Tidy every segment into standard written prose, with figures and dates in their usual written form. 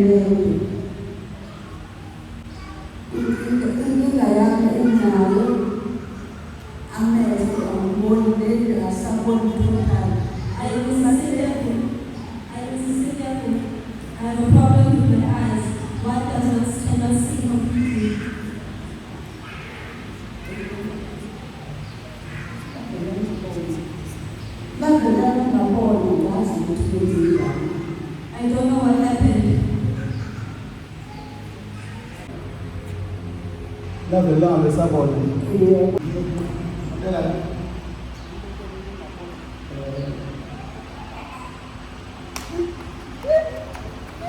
I have a problem with my eyes. What does cannot see completely? I don't know what happened.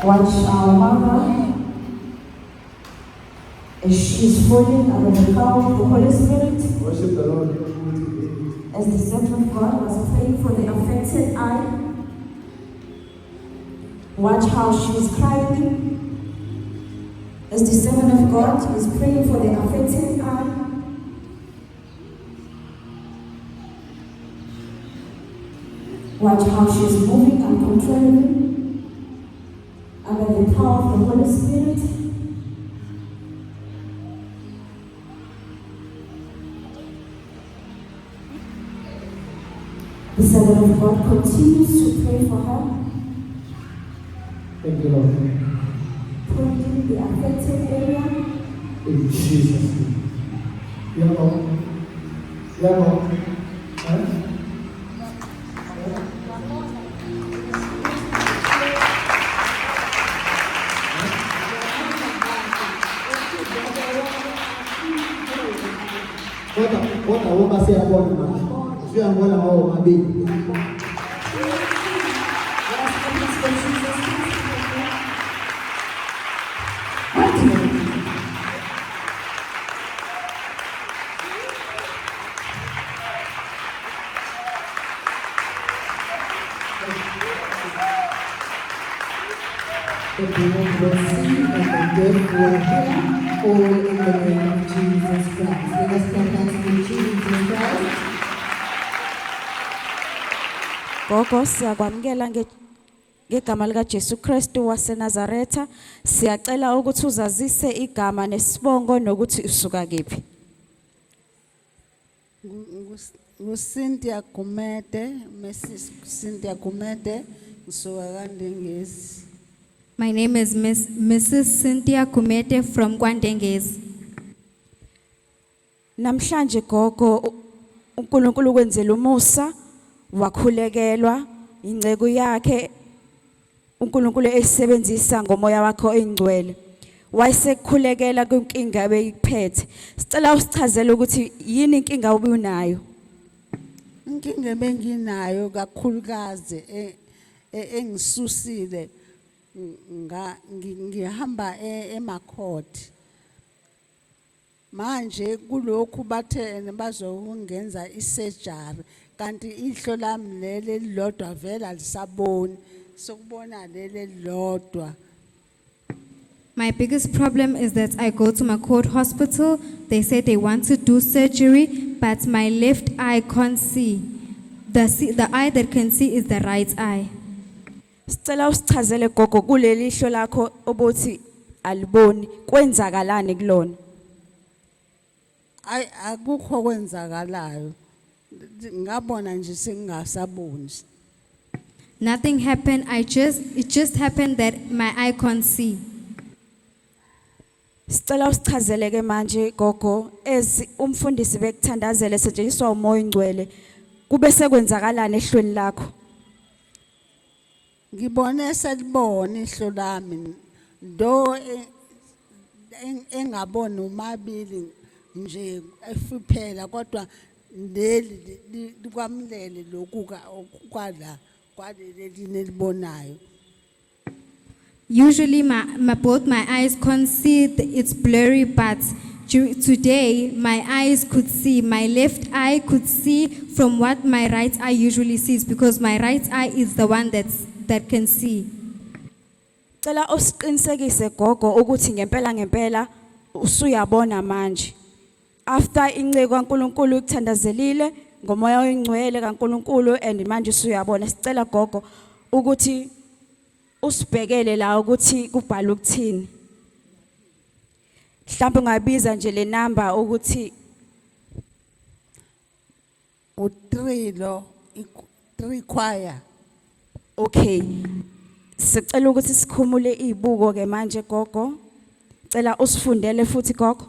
Watch our mother as she is falling under the power of the Holy Spirit. Worship the Lord. As the servant of God was praying for the affected eye. Watch how she is crying. As the servant of God is praying for the affected eye. Watch how she is moving uncontrollably under the power of the Holy Spirit. The servant of God continues to pray for her. Thank you, Lord. Pointing the affected area. In Jesus' name. Yeah, Lord. Yeah, Lord. What I want to say about the if you are going to my baby. The Lord will see and the deaf will hear, all in the name of Jesus Christ. Let us come back to Jesus Christ. Gogo siyakwamukela ngegama lika Jesu Kristu waseNazaretha. Siyacela ukuthi uzazise igama nesibongo nokuthi usuka kephi. Cynthia Kumete, Mrs. Cynthia Kumete, ngisuka kaNdengezi. My name is Mrs. Cynthia Kumete from KwaNdengezi. Namhlanje gogo uNkulunkulu ukwenzela umusa wakhulekelwa ingcebo yakhe uNkulunkulu esebenzisa ngomoya wakhe oyingcwele. Wayesekukhulekela kwinkinga ebeyiphethe. Sicela usichazele ukuthi yini inkinga obunayo? Inkinga ebenginayo kakhulukazi engisusile ngihamba emakhoti. Manje kulokhu bathene bazongenza isurgery kanti ihlo lami leli lodwa vela alisaboni sokubona leli lodwa. My biggest problem is that I go to Makot Hospital. They say they want to do surgery, but my left eye can't see. The eye that can see is the right eye. Sicela usichazele gogo kuleli ihlo lakho obothi aliboni kwenzakalani kulona? Akukho kwenzakalayo. Ngabona nje singasaboni. Nothing happened. It just happened that my eye can't see. Sicela usichazele ke manje gogo umfundisi bekuthandazele setshenziswa umoya ingcwele kube sekwenzakalani ehlweni lakho? Ngibone selibona ihlo lami do engaboni umabili nje efuphela kodwa leli kwamlele lokhu kwala kwaleli nelibonayo. Usually both my eyes can't see, it's blurry, but today my eyes could see. My left eye could see from what my right eye usually sees because my right eye is the one that can see. Cela usiqinisekise gogo ukuthi ngempela usuyabona manje. After inceke kaNkulunkulu ukuthandazelile ngomoya oyingcwele kaNkulunkulu and manje usuyabona. Sicela gogo ukuthi usibhekele la ukuthi kubhala ukuthini. Mhlawumbe ungabiza nje le number ukuthi U3 lo 3 choir. okay. Sicela ukuthi sikhumule izibuko ke manje gogo. Cela usifundele futhi gogo.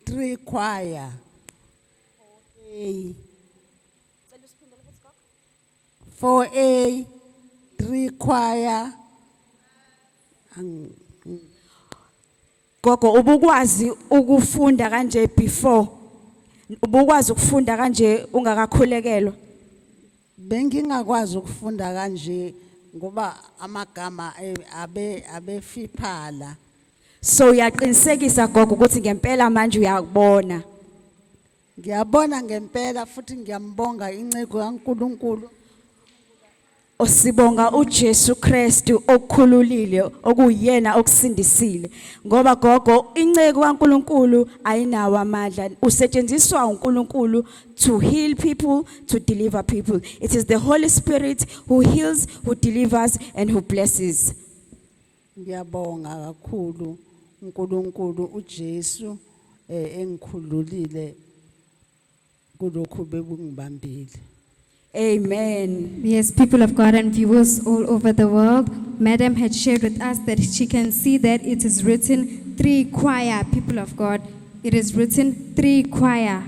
3 choir. 4A. 4A 3 choir. Gogo ubukwazi ukufunda kanje before. Ubukwazi ukufunda kanje ungakakhulekelwa. Bengingakwazi ukufunda kanje ngoba amagama abefiphala. So uyaqinisekisa gogo ukuthi ngempela manje uyakubona. Ngiyabona ngempela futhi ngiyambonga incego kaNkuluNkulu. Osibonga uJesu Kristu okukhululile okuyena okusindisile ngoba gogo inceke kaNkuluNkulu ayinawo amandla usetshenziswa uNkuluNkulu to heal people, to deliver people. It is the Holy Spirit who heals, who delivers and who blesses. Ngiyabonga kakhulu uNkuluNkulu uJesu engikhululile kulokhu bekungibambile. Amen. Yes, people of God and viewers all over the world, Madam had shared with us that she can see that it is written 3 choir, people of God. It is written 3 choir.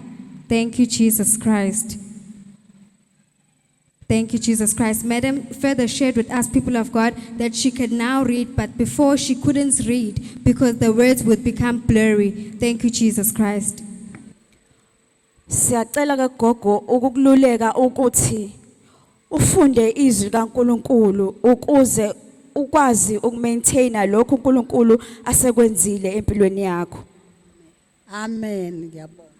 Thank you, Jesus Christ. Thank you, Jesus Christ. Madam further shared with us, people of God, that she can now read, but before she couldn't read because the words would become blurry. Thank you, Jesus Christ. Siyacela ke gogo ukukululeka ukuthi ufunde izwi kaNkuluNkulu ukuze ukwazi ukumaintaina lokho uNkuluNkulu asekwenzile empilweni yakho. Amen. Ngiyabonga.